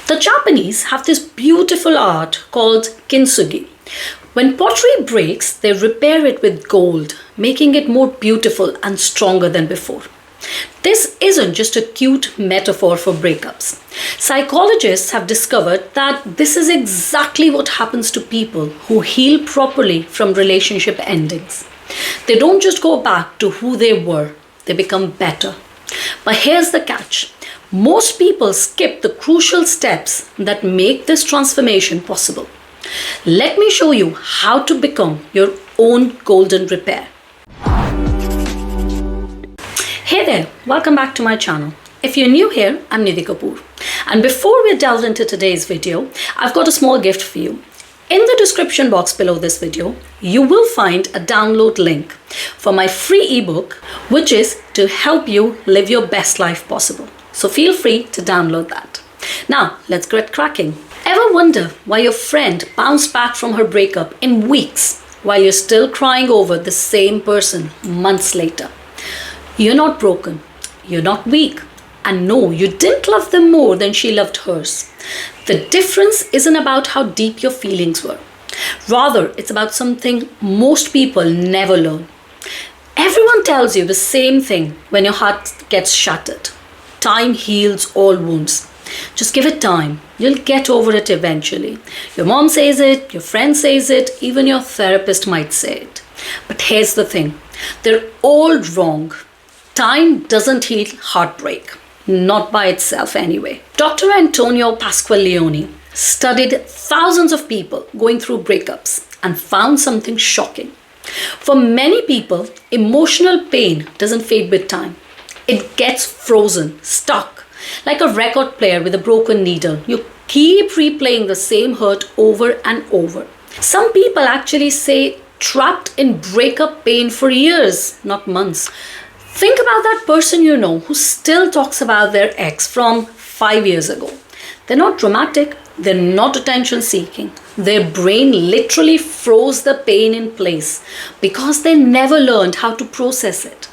The Japanese have this beautiful art called Kintsugi. When pottery breaks, they repair it with gold, making it more beautiful and stronger than before. This isn't just a cute metaphor for breakups. Psychologists have discovered that this is exactly what happens to people who heal properly from relationship endings. They don't just go back to who they were, they become better. But here's the catch. Most people skip the crucial steps that make this transformation possible. Let me show you how to become your own golden repair. Hey there, welcome back to my channel. If you're new here, I'm Nidhi Kapoor. And before we delve into today's video, I've got a small gift for you. In the description box below this video, you will find a download link for my free ebook, which is to help you live your best life possible. So feel free to download that. Now, let's get cracking. Ever wonder why your friend bounced back from her breakup in weeks while you're still crying over the same person months later? You're not broken. You're not weak. And no, you didn't love them more than she loved hers. The difference isn't about how deep your feelings were. Rather, it's about something most people never learn. Everyone tells you the same thing when your heart gets shattered. Time heals all wounds. Just give it time. You'll get over it eventually. Your mom says it, your friend says it, even your therapist might say it. But here's the thing. They're all wrong. Time doesn't heal heartbreak. Not by itself anyway. Dr. Antonio Pascual-Leone studied thousands of people going through breakups and found something shocking. For many people, emotional pain doesn't fade with time. It gets frozen, stuck, like a record player with a broken needle. You keep replaying the same hurt over and over. Some people actually say trapped in breakup pain for years, not months. Think about that person you know who still talks about their ex from 5 years ago. They're not dramatic, they're not attention seeking. Their brain literally froze the pain in place because they never learned how to process it.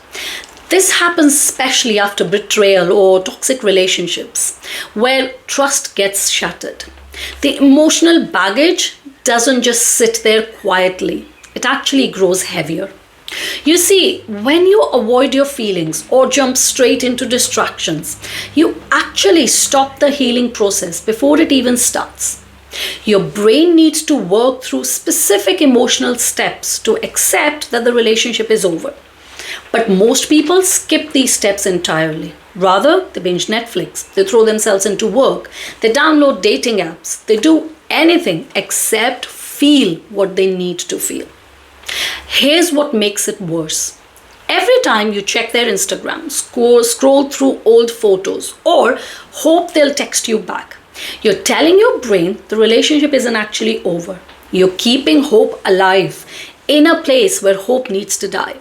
This happens especially after betrayal or toxic relationships, where trust gets shattered. The emotional baggage doesn't just sit there quietly, it actually grows heavier. You see, when you avoid your feelings or jump straight into distractions, you actually stop the healing process before it even starts. Your brain needs to work through specific emotional steps to accept that the relationship is over. But most people skip these steps entirely. Rather, they binge Netflix, they throw themselves into work, they download dating apps, they do anything except feel what they need to feel. Here's what makes it worse. Every time you check their Instagram, scroll through old photos, or hope they'll text you back, you're telling your brain the relationship isn't actually over. You're keeping hope alive in a place where hope needs to die.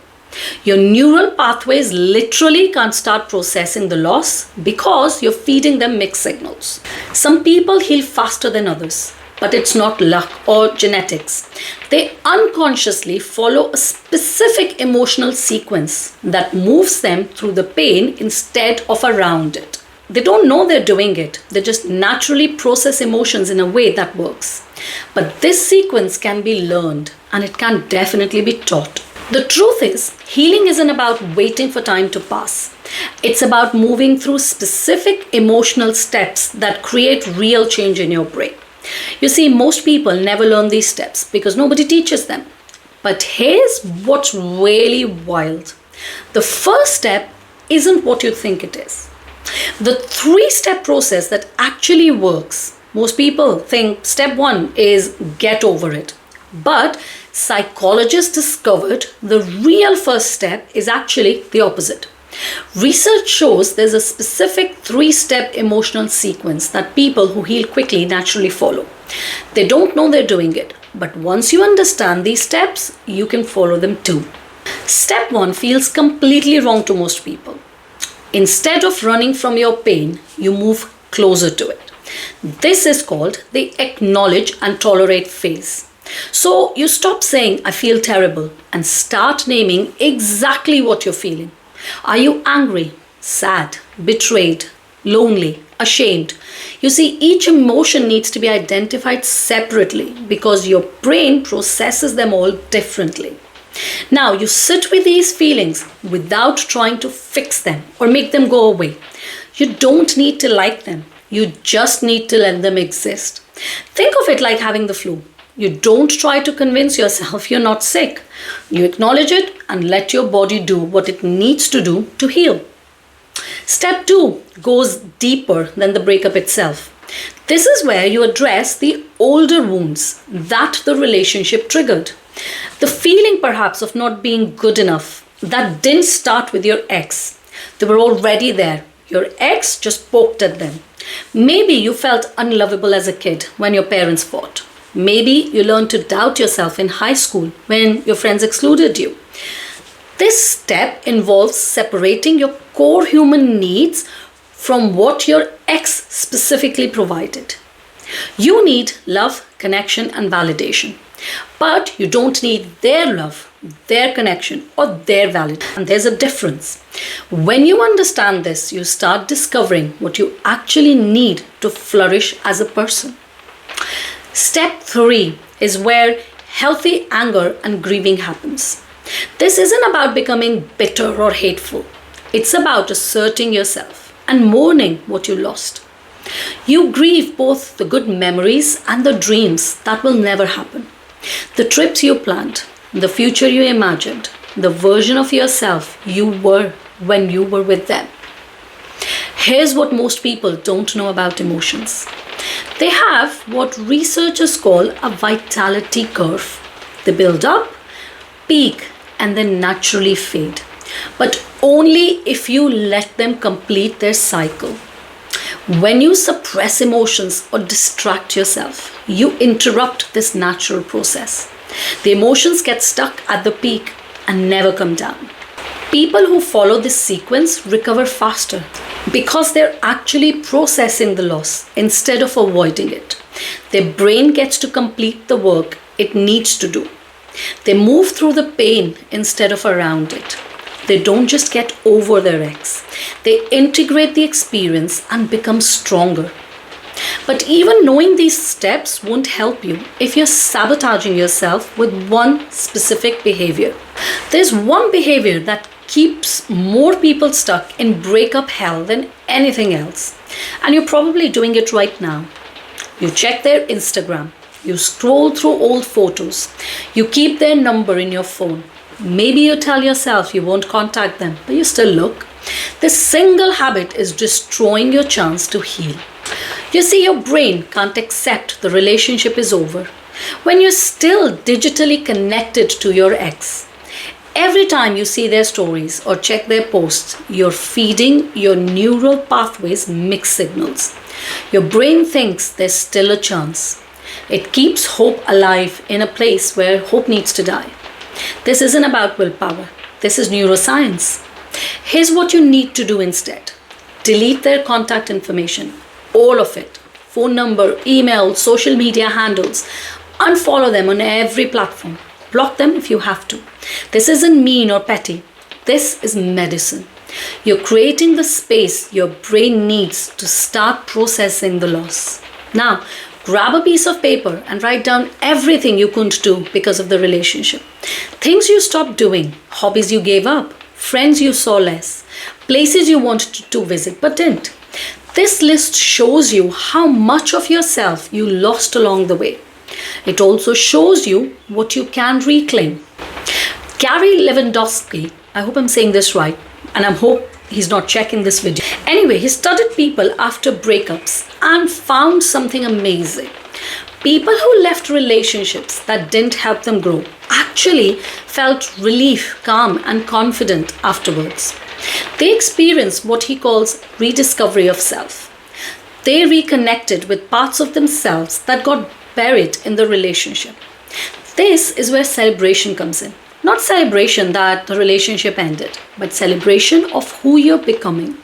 Your neural pathways literally can't start processing the loss because you're feeding them mixed signals. Some people heal faster than others, but it's not luck or genetics. They unconsciously follow a specific emotional sequence that moves them through the pain instead of around it. They don't know they're doing it. They just naturally process emotions in a way that works. But this sequence can be learned, and it can definitely be taught. The truth is, healing isn't about waiting for time to pass. It's about moving through specific emotional steps that create real change in your brain. You see, most people never learn these steps because nobody teaches them. But here's what's really wild. The first step isn't what you think it is. The 3-step process that actually works. Most people think step 1 is get over it. But psychologists discovered the real first step is actually the opposite. Research shows there's a specific 3-step emotional sequence that people who heal quickly naturally follow. They don't know they're doing it, but once you understand these steps, you can follow them too. Step 1 feels completely wrong to most people. Instead of running from your pain, you move closer to it. This is called the acknowledge and tolerate phase. So you stop saying, I feel terrible, and start naming exactly what you're feeling. Are you angry, sad, betrayed, lonely, ashamed? You see, each emotion needs to be identified separately because your brain processes them all differently. Now, you sit with these feelings without trying to fix them or make them go away. You don't need to like them. You just need to let them exist. Think of it like having the flu. You don't try to convince yourself you're not sick. You acknowledge it and let your body do what it needs to do to heal. Step 2 goes deeper than the breakup itself. This is where you address the older wounds that the relationship triggered. The feeling perhaps of not being good enough that didn't start with your ex. They were already there. Your ex just poked at them. Maybe you felt unlovable as a kid when your parents fought. Maybe you learned to doubt yourself in high school when your friends excluded you. This step involves separating your core human needs from what your ex specifically provided. You need love, connection, and validation. But you don't need their love, their connection, or their validation. And there's a difference. When you understand this, you start discovering what you actually need to flourish as a person. Step 3 is where healthy anger and grieving happens. This isn't about becoming bitter or hateful. It's about asserting yourself and mourning what you lost. You grieve both the good memories and the dreams that will never happen. The trips you planned, the future you imagined, the version of yourself you were when you were with them. Here's what most people don't know about emotions. They have what researchers call a vitality curve. They build up, peak, and then naturally fade. But only if you let them complete their cycle. When you suppress emotions or distract yourself, you interrupt this natural process. The emotions get stuck at the peak and never come down. People who follow this sequence recover faster because they're actually processing the loss instead of avoiding it. Their brain gets to complete the work it needs to do. They move through the pain instead of around it. They don't just get over their ex. They integrate the experience and become stronger. But even knowing these steps won't help you if you're sabotaging yourself with one specific behavior. There's one behavior that keeps more people stuck in breakup hell than anything else. And you're probably doing it right now. You check their Instagram. You scroll through old photos. You keep their number in your phone. Maybe you tell yourself you won't contact them, but you still look. This single habit is destroying your chance to heal. You see, your brain can't accept the relationship is over when you're still digitally connected to your ex. Every time you see their stories or check their posts, you're feeding your neural pathways mixed signals. Your brain thinks there's still a chance. It keeps hope alive in a place where hope needs to die. This isn't about willpower. This is neuroscience. Here's what you need to do instead. Delete their contact information. All of it. Phone number, email, social media handles. Unfollow them on every platform. Block them if you have to. This isn't mean or petty. This is medicine. You're creating the space your brain needs to start processing the loss. Now, grab a piece of paper and write down everything you couldn't do because of the relationship. Things you stopped doing, hobbies you gave up, friends you saw less, places you wanted to visit but didn't. This list shows you how much of yourself you lost along the way. It also shows you what you can reclaim. Gary Lewandowski, I hope I'm saying this right, and I hope he's not checking this video. Anyway, he studied people after breakups and found something amazing. People who left relationships that didn't help them grow actually felt relief, calm, and confident afterwards. They experienced what he calls rediscovery of self. They reconnected with parts of themselves that got buried in the relationship. This is where celebration comes in. Not celebration that the relationship ended, but celebration of who you're becoming.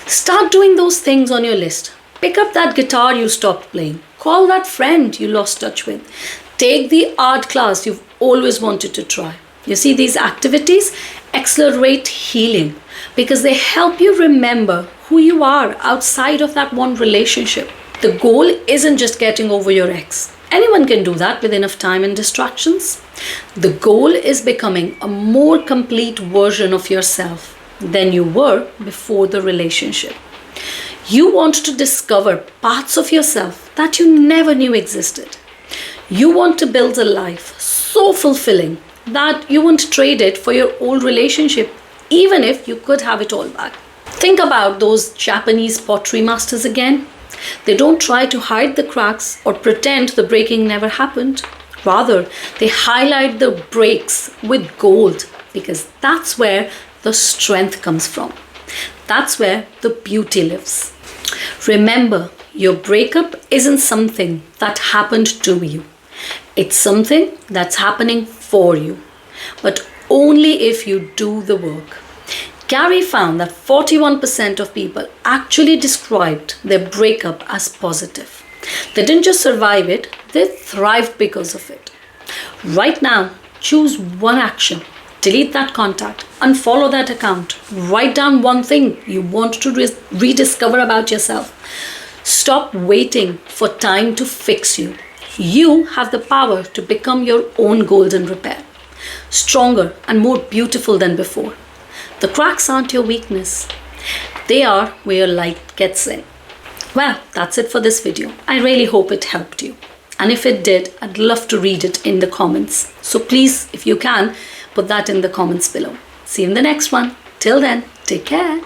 Start doing those things on your list. Pick up that guitar you stopped playing. Call that friend you lost touch with. Take the art class you've always wanted to try. You see, these activities accelerate healing because they help you remember who you are outside of that one relationship. The goal isn't just getting over your ex. Anyone can do that with enough time and distractions. The goal is becoming a more complete version of yourself than you were before the relationship. You want to discover parts of yourself that you never knew existed. You want to build a life so fulfilling that you won't trade it for your old relationship, even if you could have it all back. Think about those Japanese pottery masters again. They don't try to hide the cracks or pretend the breaking never happened. Rather, they highlight the breaks with gold because that's where the strength comes from. That's where the beauty lives. Remember, your breakup isn't something that happened to you. It's something that's happening for you, but only if you do the work. Gary found that 41% of people actually described their breakup as positive. They didn't just survive it, they thrived because of it. Right now, choose one action. Delete that contact, unfollow that account, write down one thing you want to rediscover about yourself. Stop waiting for time to fix you. You have the power to become your own golden repair, stronger and more beautiful than before. The cracks aren't your weakness. They are where your light gets in. Well, that's it for this video. I really hope it helped you. And if it did, I'd love to read it in the comments. So please, if you can, put that in the comments below. See you in the next one. Till then, take care.